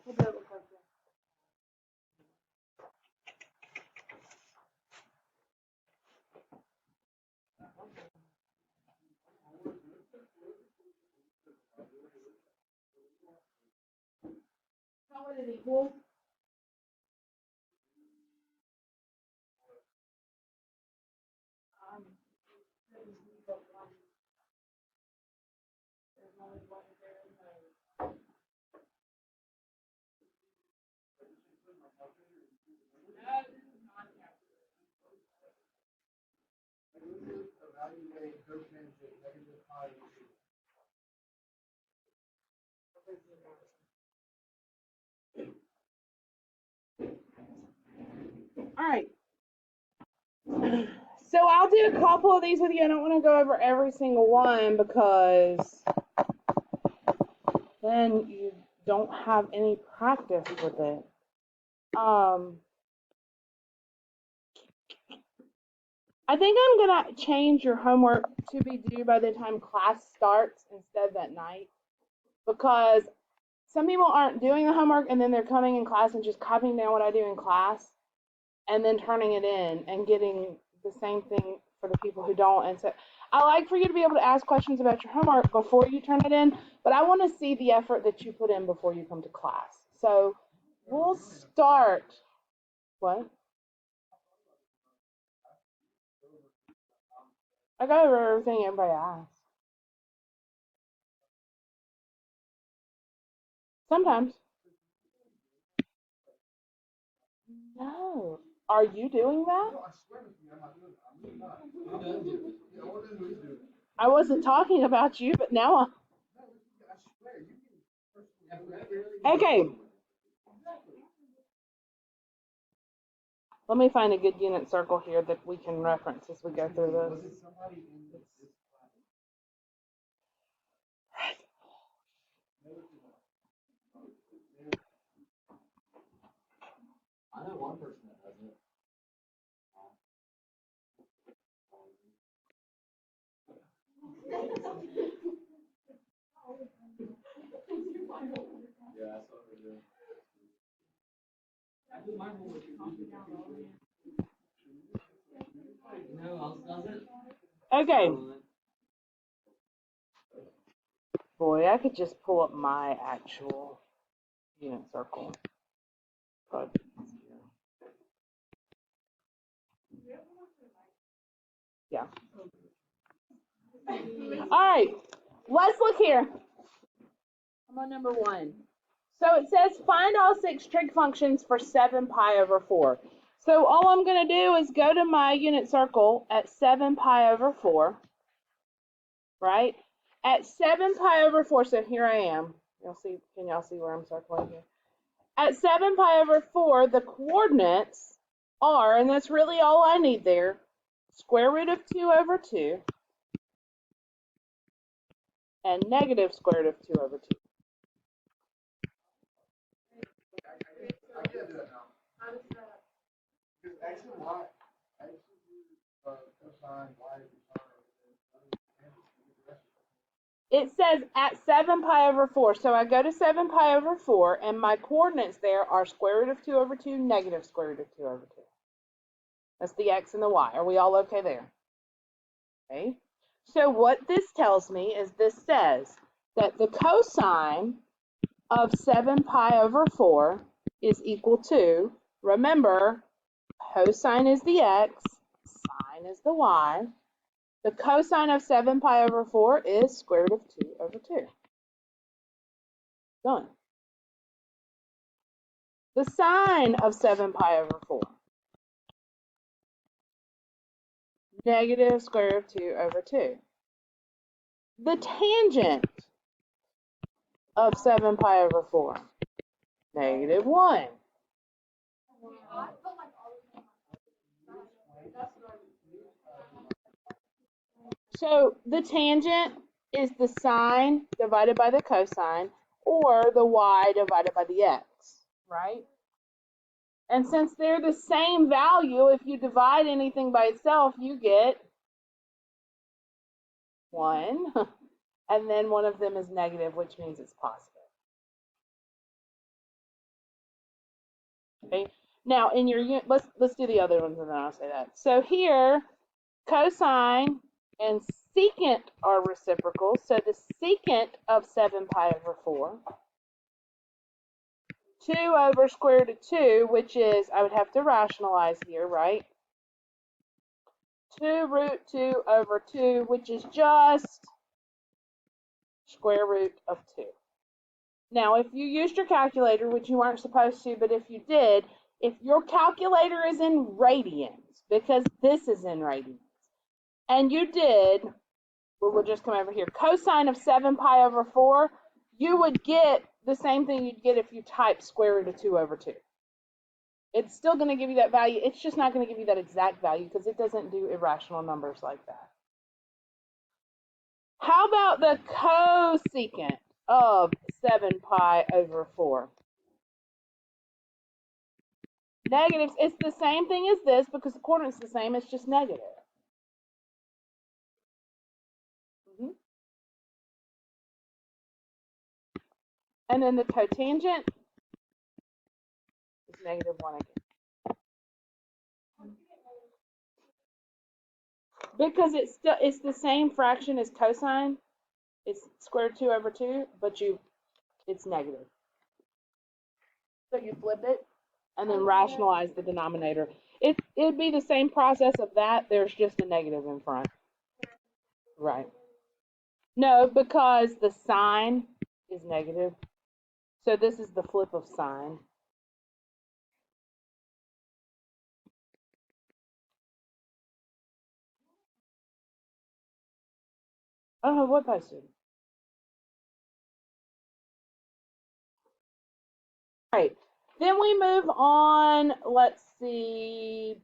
What does it look like there? How would it equal? There's only one there. Evaluate cotangent negative pi. All right. So I'll do a couple of these with you. I don't want to go over every single one because then you don't have any practice with it. I think I'm going to change your homework to be due by the time class starts instead of that night, because some people aren't doing the homework and then they're coming in class and just copying down what I do in class and then turning it in and getting the same thing for the people who don't. And so I like for you to be able to ask questions about your homework before you turn it in, but I want to see the effort that you put in before you come to class. So we'll start. What? I go over everything everybody asks. Sometimes. No. Are you doing that? No, I swear to you, I'm not doing that. I'm not. Who does do it? Yeah, what is who's doing it? I wasn't talking about you, but now I'm. No, I swear, you can. Okay. Let me find a good unit circle here that we can reference as we go through this. Was it somebody in this class? I know one person that does it. Yeah, that's what we're doing. Okay. Boy, I could just pull up my actual unit circle. But yeah. All right. Let's look here. I'm on number 1. So it says find all 6 trig functions for 7 pi over 4. So all I'm going to do is go to my unit circle at 7 pi over 4, right? At 7 pi over 4, so here I am. Can y'all see where I'm circling here? At 7 pi over 4, the coordinates are, and that's really all I need there, square root of 2 over 2 and negative square root of 2 over 2. I can't do that now. How does that? Because X and Y, X is cosine, Y is cosine. It says at 7 pi over 4. So I go to 7 pi over 4, and my coordinates there are square root of 2 over 2, negative square root of 2 over 2. That's the X and the Y. Are we all okay there? Okay. So what this tells me is this says that the cosine of 7 pi over 4 is equal to, remember, cosine is the X, sine is the Y. The cosine of 7 pi over 4 is square root of 2 over 2. Done. The sine of 7 pi over 4. Negative square root of 2 over 2. The tangent of 7 pi over 4. Negative 1. So the tangent is the sine divided by the cosine, or the y divided by the x, right? And since they're the same value, if you divide anything by itself, you get 1. And then one of them is negative, which means it's positive. Okay. Now in your let's do the other ones and then I'll say that. So here, cosine and secant are reciprocals. So the secant of 7 pi over 4, 2 over square root of 2, which is, I would have to rationalize here, right? 2 root 2 over 2, which is just square root of 2. Now, if you used your calculator, which you weren't supposed to, but if you did, if your calculator is in radians, because this is in radians, and you did, we'll just come over here, cosine of 7 pi over 4, you would get the same thing you'd get if you typed square root of 2 over 2. It's still going to give you that value. It's just not going to give you that exact value because it doesn't do irrational numbers like that. How about the cosecant of 7 pi over 4? Negatives, it's the same thing as this because the coordinate's the same, it's just negative. And then the cotangent is negative 1 again. Because it's the same fraction as cosine. It's square root 2 over 2, but it's negative. So you flip it and then rationalize the denominator. It'd be the same process of that. There's just a negative in front. Right. No, because the sign is negative. So this is the flip of sign. Oh, what posted? Right. Then we move on. Let's see.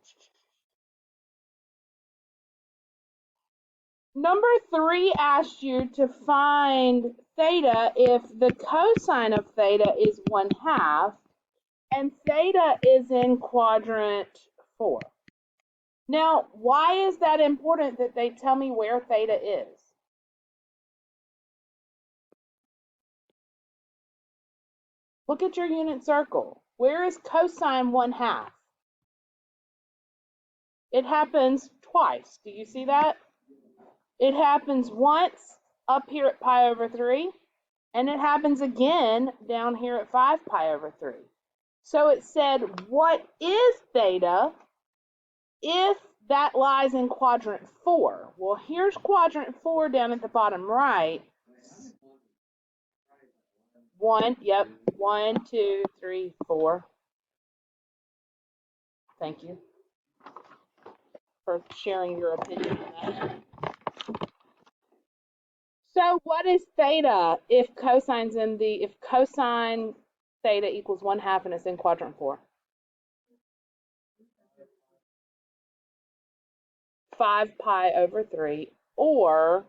Number 3 asks you to find theta if the cosine of theta is 1/2 and theta is in quadrant 4. Now, why is that important that they tell me where theta is? Look at your unit circle. Where is cosine 1/2? It happens twice. Do you see that? It happens once up here at pi over 3, and it happens again down here at 5 pi over 3. So it said, what is theta if that lies in quadrant 4? Well, here's quadrant 4 down at the bottom right. 1, yep, 1, 2, 3, 4. Thank you for sharing your opinion on that. So what is theta if cosine theta equals 1/2 and it's in quadrant 4? 5 pi over 3 or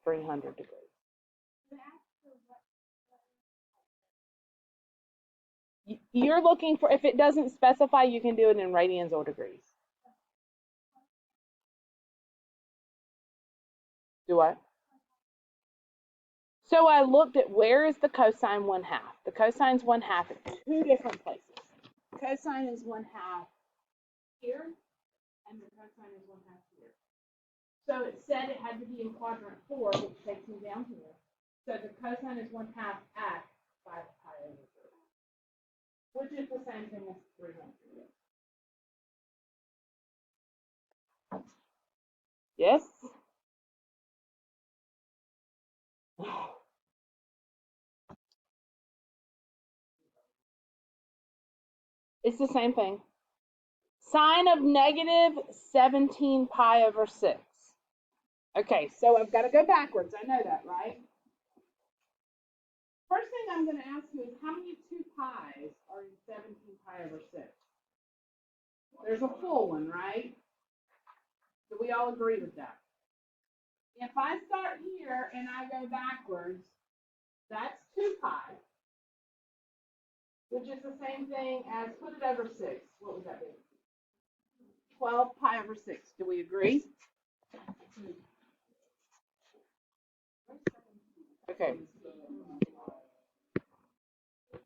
300 degrees. You're looking for, if it doesn't specify, you can do it in radians or degrees. Do what? So I looked at where is the cosine 1/2. The cosine's 1/2 at 2 different places. Cosine is 1/2 here, and the cosine is 1/2 here. So it said it had to be in quadrant 4, which takes me down here. So the cosine is 1/2 at 5 pi over 3, which is the same thing as 300. Yes? It's the same thing. Sine of negative 17 pi over 6. Okay, so I've got to go backwards. I know that, right? First thing I'm going to ask you is how many 2 pi's are in 17 pi over 6? There's a full one, right? Do we all agree with that? If I start here and I go backwards, that's 2 pi, which is the same thing as put it over 6. What would that be? 12 pi over 6. Do we agree? Okay.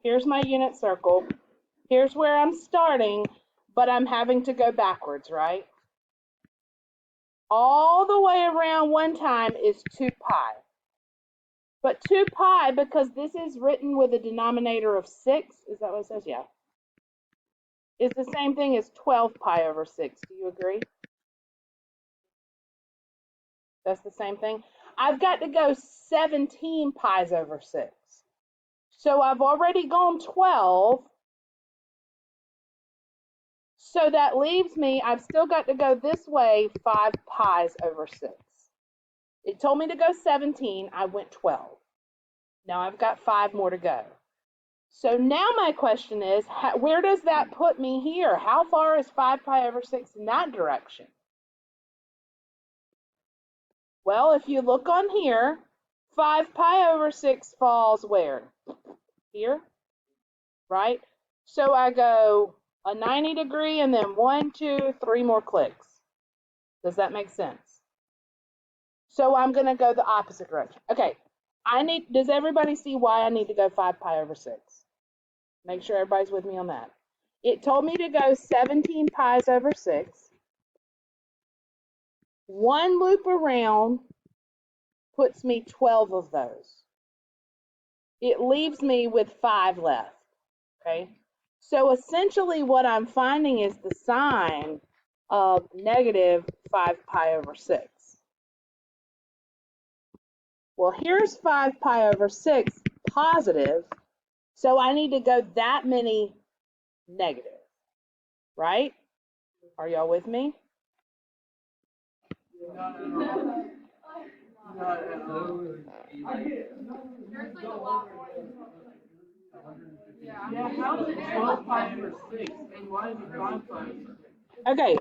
Here's my unit circle. Here's where I'm starting, but I'm having to go backwards, right? All the way around one time is 2 pi. But 2 pi, because this is written with a denominator of 6, is that what it says? Yeah. Is the same thing as 12 pi over 6. Do you agree? That's the same thing. I've got to go 17 pi's over 6. So I've already gone 12. So that leaves me, I've still got to go this way 5 pi's over 6. It told me to go 17. I went 12. Now I've got 5 more to go. So now my question is, where does that put me here? How far is 5 pi over 6 in that direction? Well, if you look on here, 5 pi over 6 falls where? Here, right? So I go a 90 degree and then 1, 2, 3 more clicks. Does that make sense? So I'm going to go the opposite direction. Okay, does everybody see why I need to go 5 pi over 6? Make sure everybody's with me on that. It told me to go 17 pi's over 6. One loop around puts me 12 of those. It leaves me with 5 left, okay? So essentially what I'm finding is the sine of negative 5 pi over 6. Well, here's 5 pi over 6 positive, so I need to go that many negative, right? Are y'all with me? Yeah, how is it 12 pi over 6? And why is it 5 pi over 6? Okay,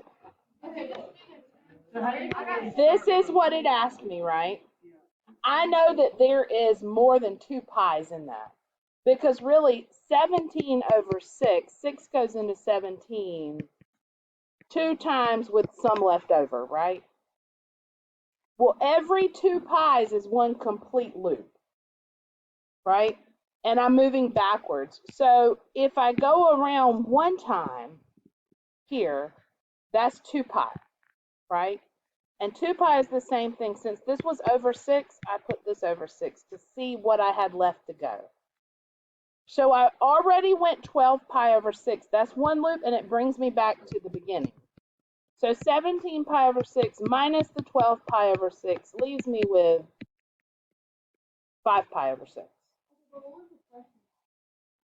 So how do you this is what it asked me, right? I know that there is more than 2 pi's in that. Because really, 17 over 6, 6 goes into 17 2 times with some left over, right? Well, every 2 pi's is one complete loop, right? And I'm moving backwards. So if I go around one time here, that's 2 pi, right? And 2 pi is the same thing. Since this was over 6, I put this over 6 to see what I had left to go. So I already went 12 pi over 6. That's one loop, and it brings me back to the beginning. So 17 pi over 6 minus the 12 pi over 6 leaves me with 5 pi over 6.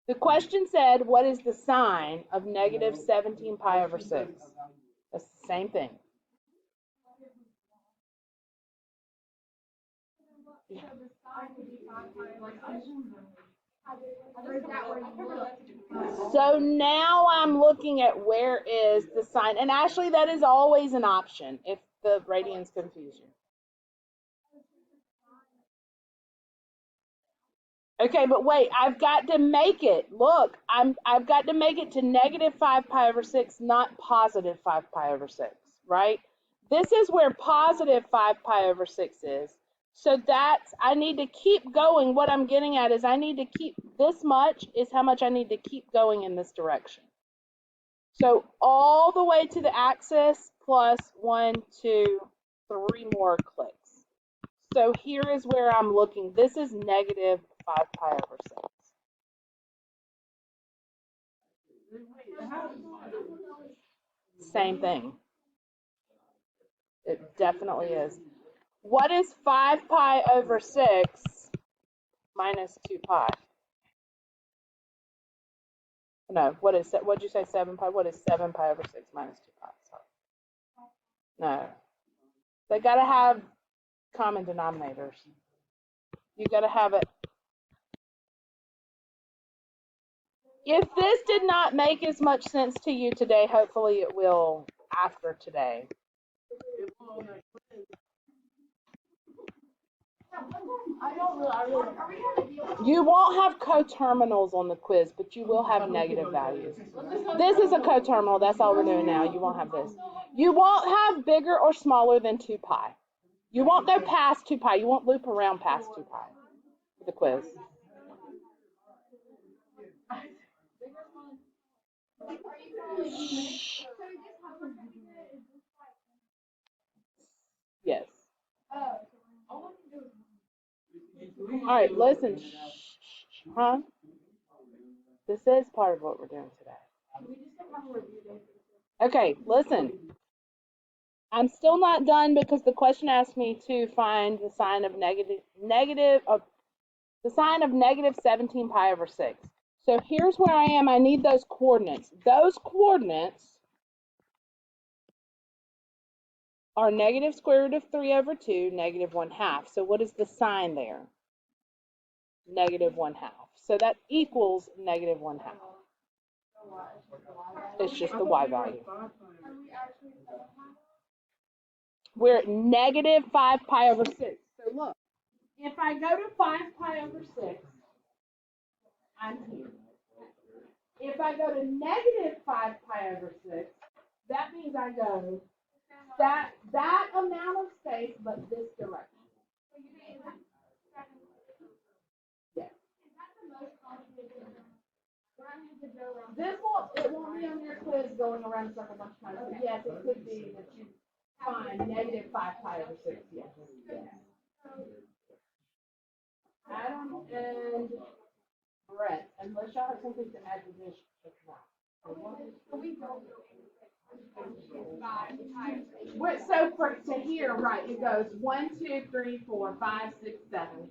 The question said, what is the sine of negative 17 pi over 6? That's the same thing. Yeah. So now I'm looking at where is the sine. And actually, that is always an option if the radians confuse you. Okay, but wait, I've got to make it. Look, I've got to make it to negative 5 pi over 6, not positive 5 pi over 6, right? This is where positive 5 pi over 6 is. So that's, I need to keep going. What I'm getting at is I need to keep, this much is how much I need to keep going in this direction. So all the way to the axis plus 1, 2, 3 more clicks. So here is where I'm looking. This is negative 5 pi over 6. Same thing. It definitely is. What is 5 pi over 6 minus 2 pi? No, what did you say, 7 pi? What is 7 pi over 6 minus 2 pi? Sorry. No. They got to have common denominators. You got to have it. If this did not make as much sense to you today, hopefully it will after today. You won't have coterminals on the quiz, but you will have negative values. This is a coterminal. That's all we're doing now. You won't have this. You won't have bigger or smaller than 2 pi. You won't go past 2 pi. You won't loop around past 2 pi for the quiz. Yes. All right, listen. Huh? This is part of what we're doing today. Okay, listen. I'm still not done because the question asked me to find the sign of the sign of negative 17 pi over 6. So here's where I am. I need those coordinates. Those coordinates are negative square root of 3 over 2, negative 1/2. So what is the sign there? Negative 1/2. So that equals negative 1/2. It's just the y value. We're at negative 5 pi over 6. So look, if I go to 5 pi over 6, I'm here. If I go to negative 5 pi over 6, that means I go that amount of space, but this direction. Yes. It won't be on your quiz going around the circle a bunch of times. But yes, it could be that you find negative 5 pi over 6. Yes. Adam and Brett, unless y'all have something to add to this, it's not. So to here, right, it goes 1, 2, 3, 4, 5, 6, 7.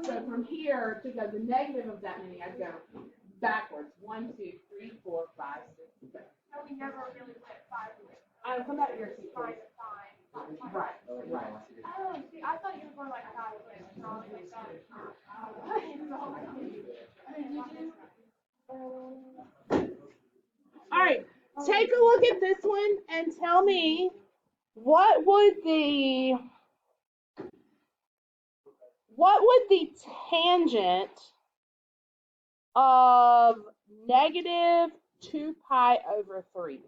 So from here to go the negative of that many, I'd go backwards. 1, 2, 3, 4, 5, 6, 7. So we never really put 5 with I'll come back to your seat. Right. Oh, see, I thought you were going like 5 with all right, take a look at this one and tell me what would the tangent of negative 2 pi over 3 be?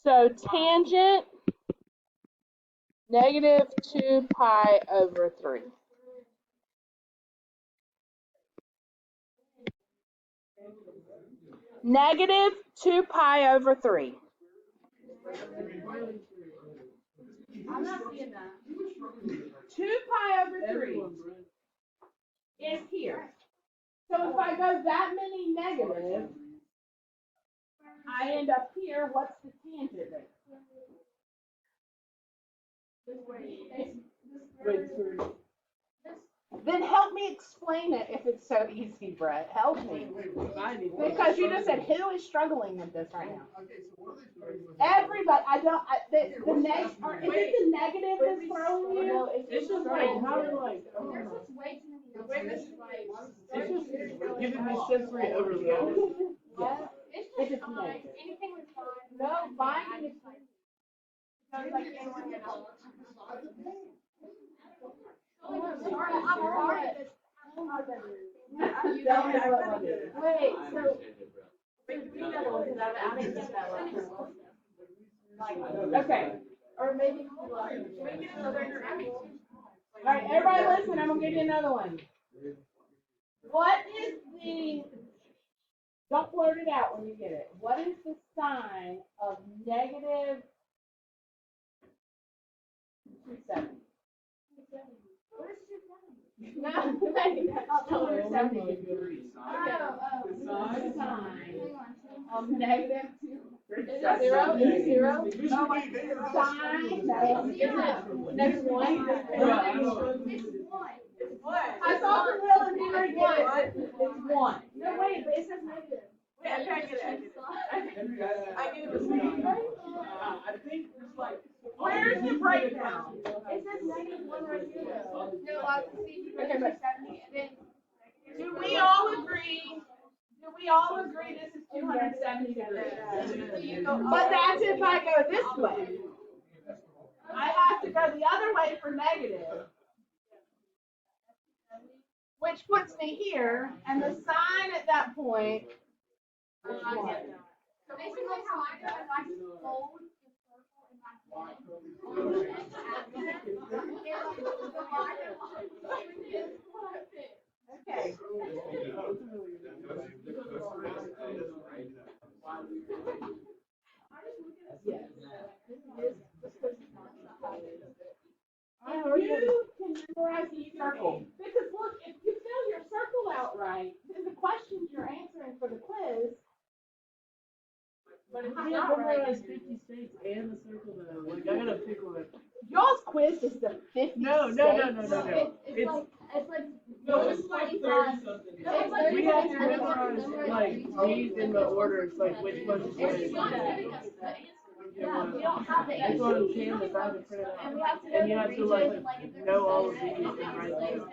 So tangent negative 2 pi over 3. Negative 2 pi over 3. I'm not seeing that. 2 pi over 3 is here. So if I go that many negatives, I end up here. What's the tangent there? Then help me explain it if it's so easy, Brett. Help me. Because you just said, who is struggling with this right now? Everybody. The next, is it the negative that's throwing you? No, it's just like, how do like, There's just way too many numbers. it's just giving me sensory overload. Yes. It's just fine. Anything was fine. No, fine. It's fine. So it's like anyone can help. I'm sorry. Wait, so, Okay. or maybe, All right, everybody listen, I'm going to give you another one. What is the, don't blurt it out when you get it. What is the sign of negative 270? No, Oh, sign of negative 2. Zero? Zero? Sign. Next one. It's 1. I thought the real and Henry get it. It's 1. No, wait, but it says negative. Wait, I'm trying to get it. I knew this one. I think it's like. Where's the breakdown? It says -1 right here though. No, see, you go to 270 and then. Do we all agree? This is 270 degrees? But that's if I go this way. I have to go the other way for negative. Which puts me here, and the sign at that point is 1. So basically how I do it is I just fold the circle in my hand. Okay. if you can memorize the circle, because look, if you fill your circle out right, then the questions you're answering for the quiz. But if I don't memorize 50 states and the circle though, like I gotta pick one. Y'all's quiz is the 50 No. states. It's like 30 something. We have to memorize like these in the order. It's like which one's which. Yeah, we don't have the That's what I'm saying. If I have it printed out, and you have to like know all of these and write them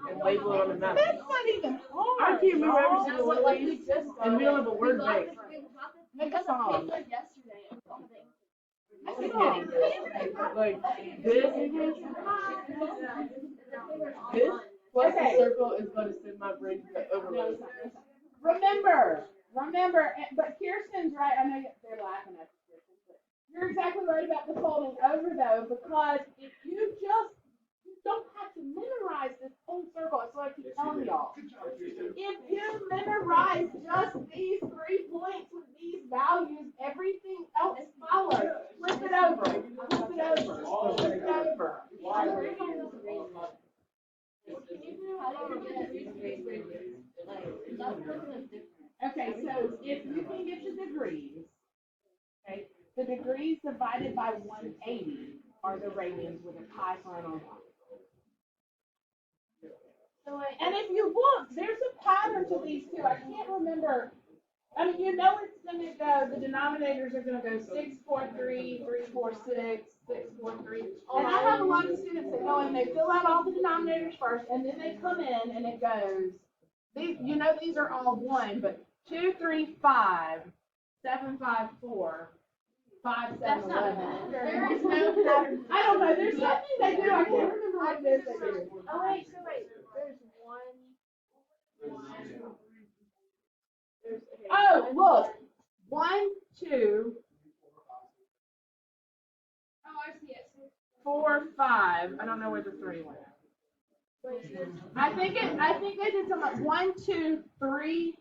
and label it on the map. That's not even hard. I can't remember every single one of these, and we don't have a word bank. Make a song. Like this plus the circle is going to send my brain to the overload. Remember, but Kirsten's right. I know they're laughing at Kirsten, but you're exactly right about the folding over though, because if you don't have to memorize this whole circle. That's what I keep telling y'all. If you memorize just these 3 points with these values, everything else follows. Flip it over. Flip it over. Flip it over. Okay, so if you can get the degrees, okay, the degrees divided by 180 are the radians with a pi sign on top. And if you look, there's a pattern to these two. I can't remember. I mean, you know it's going to go, the denominators are going to go 6, 4, 3, 3, 4, 6, 6, 4, 3. And I have a lot of students that go and they fill out all the denominators first, and then they come in and it goes, these are all 1, but 2, 3, 5, 7, 5, 4, 5, 7, 11. There's no pattern. I don't know. There's something they do. I can't remember what it is they do. Oh, wait. There's Oh, look. 1, 2, I see it. 4, 5. I don't know where the 3 went. I think they did something like 1, 2, 3,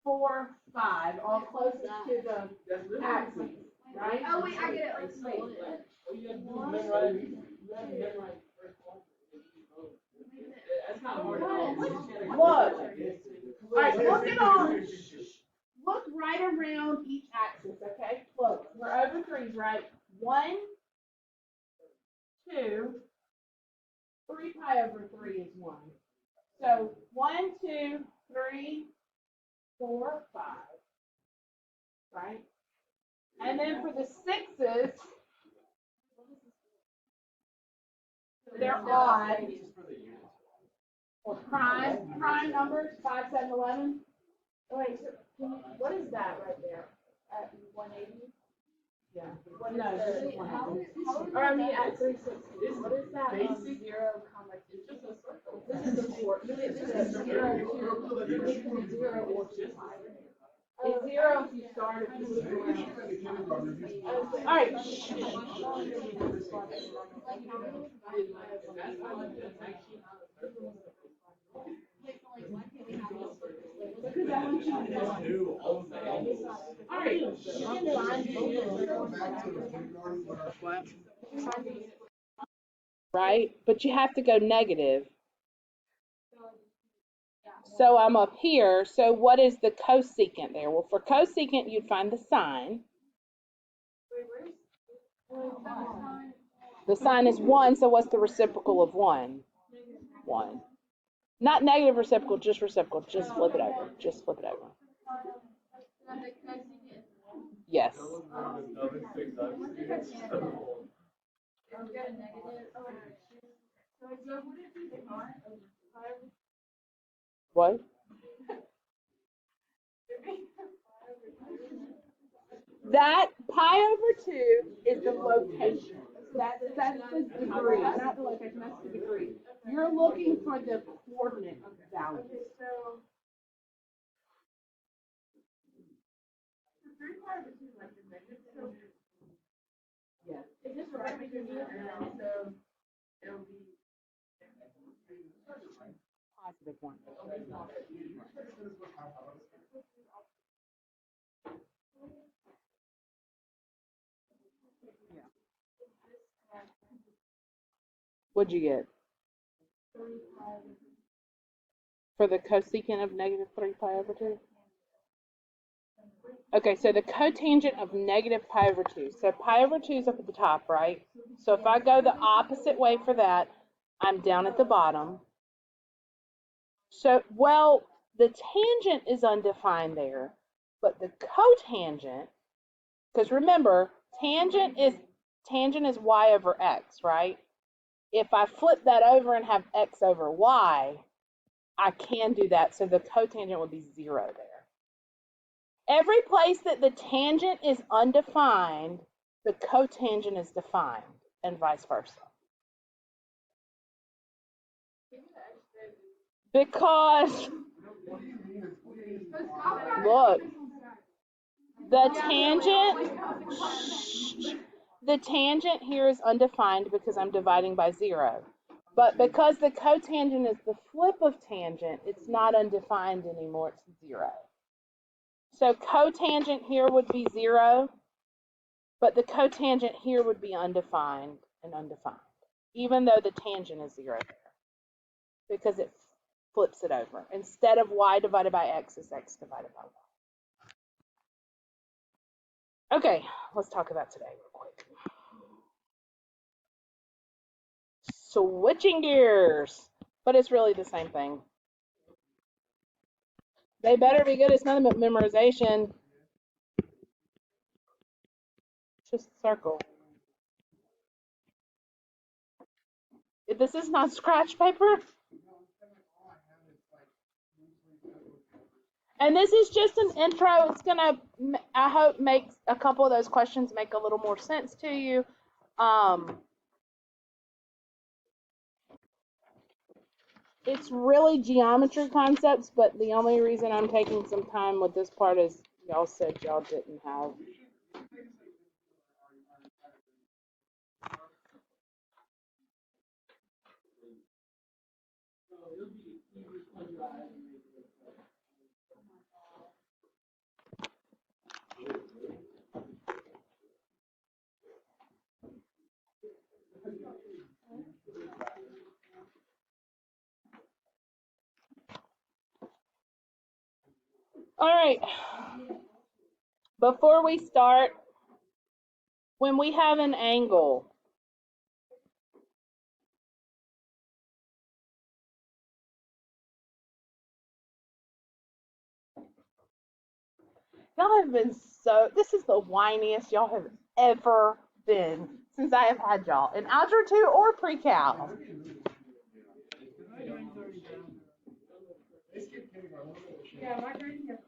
4, 5, all closest to the axis, right? Oh, wait, I get it. That's not hard. Look. All right, look right around each axis, okay? Look, we're over 3s, right? 1, 2, 3 pi over 3 is 1. So 1, 2, 3, 4, 5, right? And then for the 6s, they're odd. Or prime numbers, 5, 7, 11. Oh, wait, so what is that right there? At 180? Yeah. No, this is 180. Or I mean at 360. What is that? 0, comma 2. It's just a circle. This is a 4. No, it's just a 0, 2. It can be 0 or 2. It's 0 if you start at 2. All right. Because I want you to know. All right. Right? But you have to go negative. So I'm up here. So what is the cosecant there? Well, for cosecant, you'd find the sine. The sine is 1, so what's the reciprocal of 1? 1. Not negative reciprocal, just reciprocal. Just flip it over. Just flip it over. Yes. What? That pi over 2 is the location. That's the degree, not the location, that's the degree. You're looking for the coordinate value. So, 3 pi over 2 is like the negative. Yeah. It's just right between you and so it'll be positive 1. What'd you get? For the cosecant of negative 3 pi over 2? Okay, so the cotangent of negative pi over 2. So pi over 2 is up at the top, right? So if I go the opposite way for that, I'm down at the bottom. So, well, the tangent is undefined there, but the cotangent, because remember, tangent is y over x, right? If I flip that over and have x over y, I can do that, so the cotangent would be 0 there. Every place that the tangent is undefined, the cotangent is defined, and vice versa. Because, look, the tangent here is undefined because I'm dividing by 0. But because the cotangent is the flip of tangent, it's not undefined anymore, it's 0. So cotangent here would be 0, but the cotangent here would be undefined and undefined, even though the tangent is 0 there, because it flips it over. Instead of y divided by x, is x divided by y. Okay, let's talk about today real quick. Switching gears, but it's really the same thing. They better be good. It's nothing but memorization. Just circle. This is not scratch paper. And this is just an intro. It's gonna, I hope, make a couple of those questions make a little more sense to you. It's really geometry concepts, but the only reason I'm taking some time with this part is y'all said y'all didn't have. All right. Before we start, when we have an angle, y'all have been so, this is the whiniest y'all have ever been since I have had y'all in Algebra 2 or Pre-Cal. Yeah, my grading is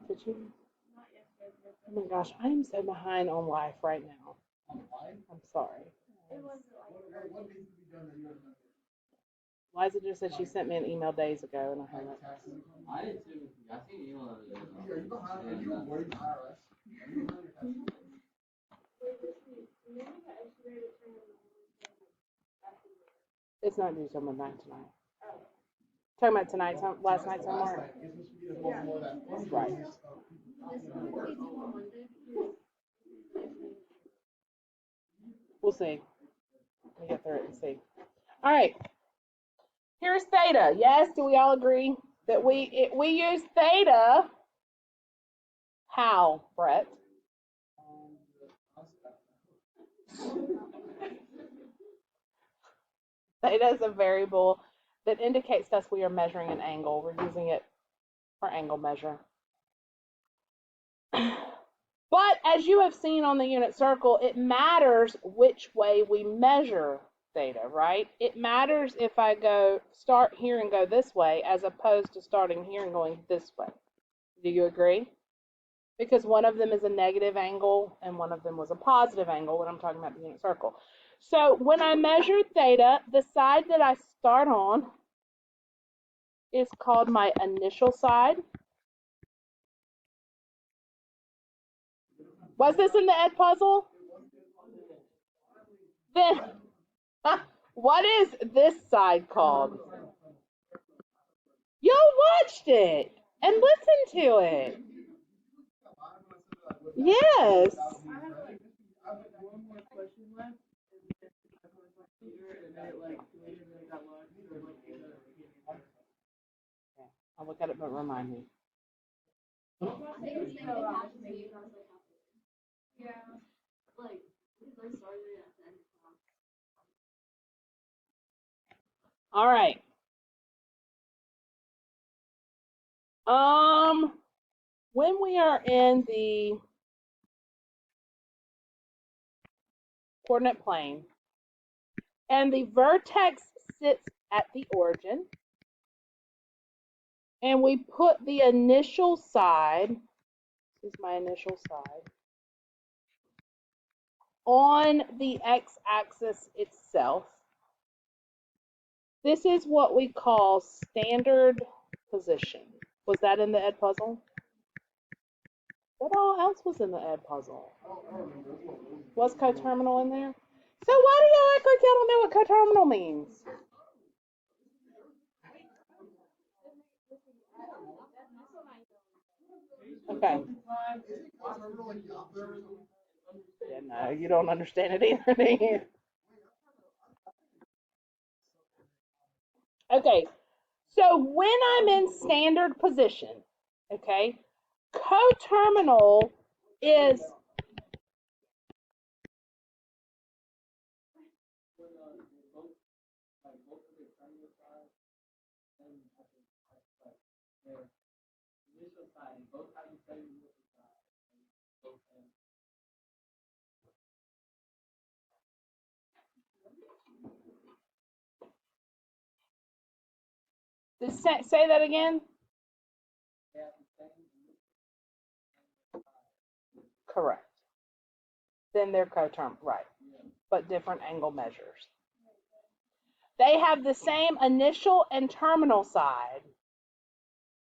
Did you? Oh my gosh, I am so behind on life right now. I'm sorry. Liza just said she sent me an email days ago and I haven't. I did too. I seen the email the other day. Are you behind? Are you avoiding IRS? It's not due till midnight tonight. Talking about tonight's, last night's homework. That's right. We'll see. We get through it and see. All right. Here's theta. Yes, do we all agree that we use theta? How, Brett? Theta is a variable that indicates to us we are measuring an angle. We're using it for angle measure. But as you have seen on the unit circle, it matters which way we measure theta, right? It matters if I start here and go this way as opposed to starting here and going this way. Do you agree? Because one of them is a negative angle and one of them was a positive angle when I'm talking about the unit circle. So when I measure theta, the side that I start on is called my initial side. Was this in the Ed puzzle? Then what is this side called? Y'all watched it. and listen to it. Yes. I have one more question left. And then it like later than got lost or like I'll look at it, but remind me. Yeah. Like, because I started it at 10 o'clock. All right. When we are in the coordinate plane and the vertex sits at the origin, and we put the initial side, this is my initial side, on the x-axis itself. This is what we call standard position. Was that in the ed puzzle? What all else was in the ed puzzle? Was coterminal in there? So why do y'all act like y'all don't know what coterminal means? Okay. Yeah, no, you don't understand it either, do you? Okay, so when I'm in standard position, okay, coterminal is say that again. Correct. Then they're coterminal, right? But different angle measures. They have the same initial and terminal side,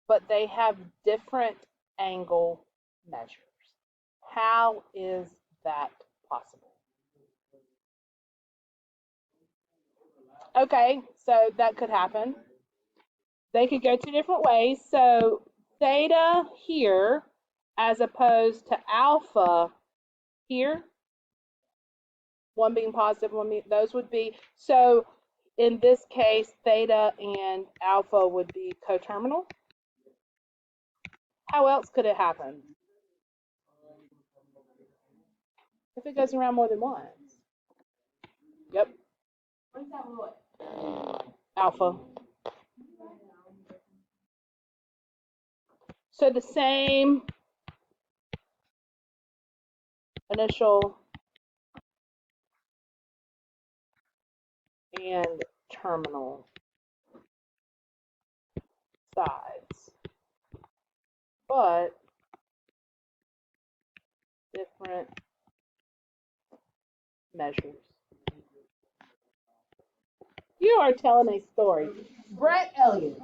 but they have different angle measures. How is that possible? Okay, so that could happen. They could go two different ways. So theta here as opposed to alpha here. One being positive, one being, those would be, so in this case, theta and alpha would be coterminal. How else could it happen? If it goes around more than once. Yep. What's that what? Alpha. So the same initial and terminal sides, but different measures. You are telling a story. Brett Elliott.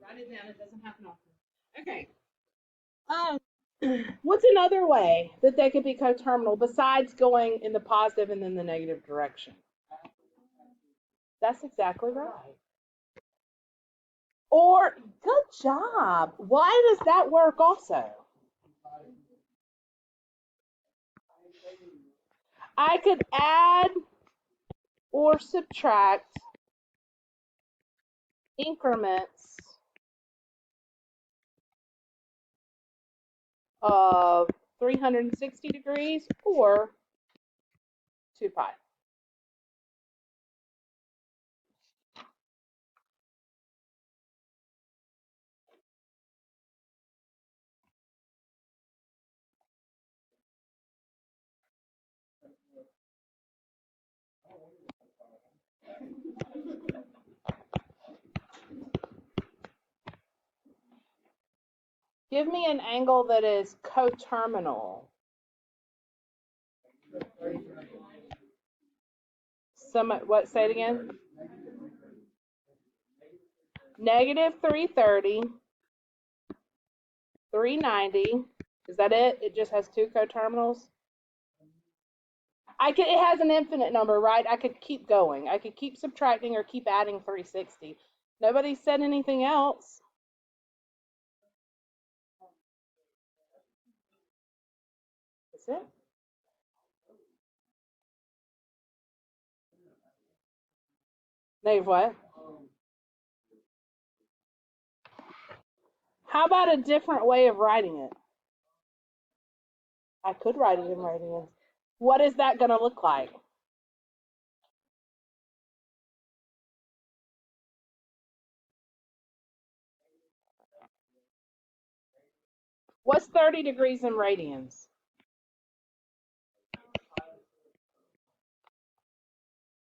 Write it down. It doesn't happen often. Okay. What's another way that they could be coterminal besides going in the positive and then the negative direction? That's exactly right. Or, good job. Why does that work also? I could add or subtract increments of 360 degrees or 2 pi. Give me an angle that is coterminal. What? Say it again. negative 330, 390. Is that it? It just has two coterminals? It has an infinite number, right? I could keep going. I could keep subtracting or keep adding 360. Nobody said anything else. Is it? Negative what? How about a different way of writing it? I could write it in radians. What is that going to look like? What's 30 degrees in radians?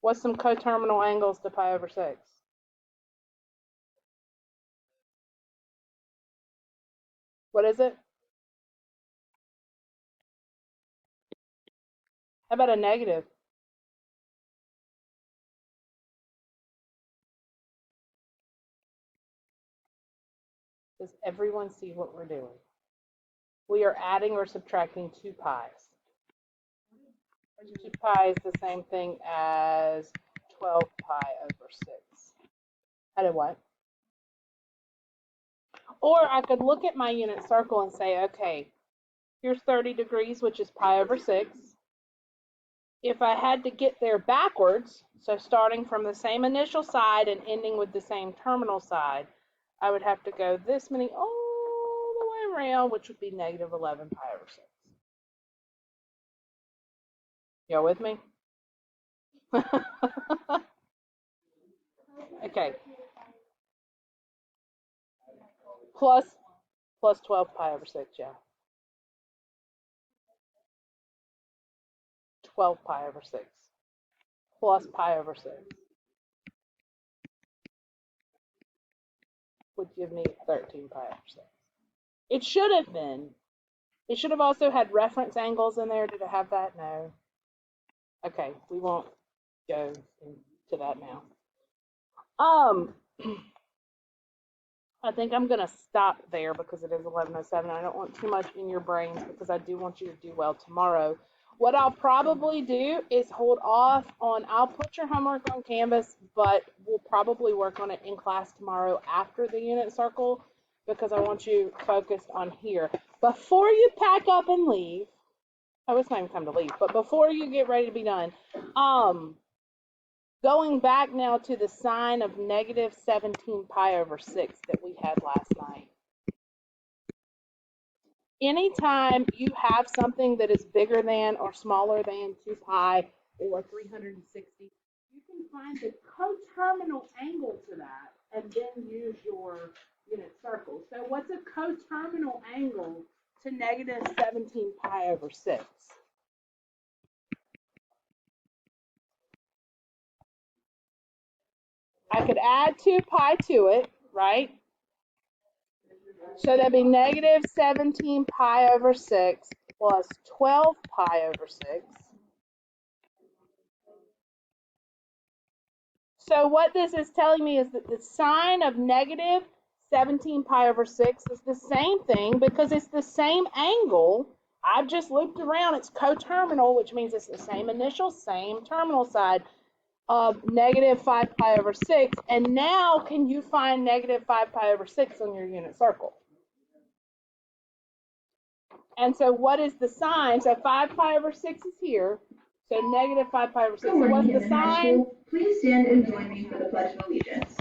What's some coterminal angles to pi over 6? What is it? How about a negative? Does everyone see what we're doing? We are adding or subtracting 2 pi's. 2 pi is the same thing as 12 pi over 6. I did what? Or I could look at my unit circle and say, okay, here's 30 degrees, which is pi over 6. If I had to get there backwards, so starting from the same initial side and ending with the same terminal side, I would have to go this many all the way around, which would be negative 11 pi over 6. Y'all with me? Okay. Plus 12 pi over 6, yeah. 12 pi over 6 plus pi over 6 would give me 13 pi over 6. It should have been. It should have also had reference angles in there. Did it have that? No. Okay, we won't go into that now. I think I'm going to stop there because it is 11:07. I don't want too much in your brains because I do want you to do well tomorrow. What I'll probably do is hold off on, I'll put your homework on Canvas, but we'll probably work on it in class tomorrow after the unit circle because I want you focused on here. Before you pack up and leave, oh, it's not even time to leave, but before you get ready to be done, going back now to the sign of negative 17 pi over 6 that we had last night. Anytime you have something that is bigger than or smaller than 2 pi or 360, you can find the coterminal angle to that and then use your unit circle. So what's a coterminal angle to negative 17 pi over 6? I could add 2 pi to it, right? So that'd be negative 17 pi over 6 plus 12 pi over 6. So what this is telling me is that the sign of negative 17 pi over 6 is the same thing because it's the same angle. I've just looped around. It's coterminal, which means it's the same initial, same terminal side of negative 5 pi over 6. And now can you find negative 5 pi over 6 on your unit circle? And so what is the sign? So 5 pi over 6 is here. So negative 5 pi over 6. So what's the sign? Please stand and join me for the Pledge of Allegiance.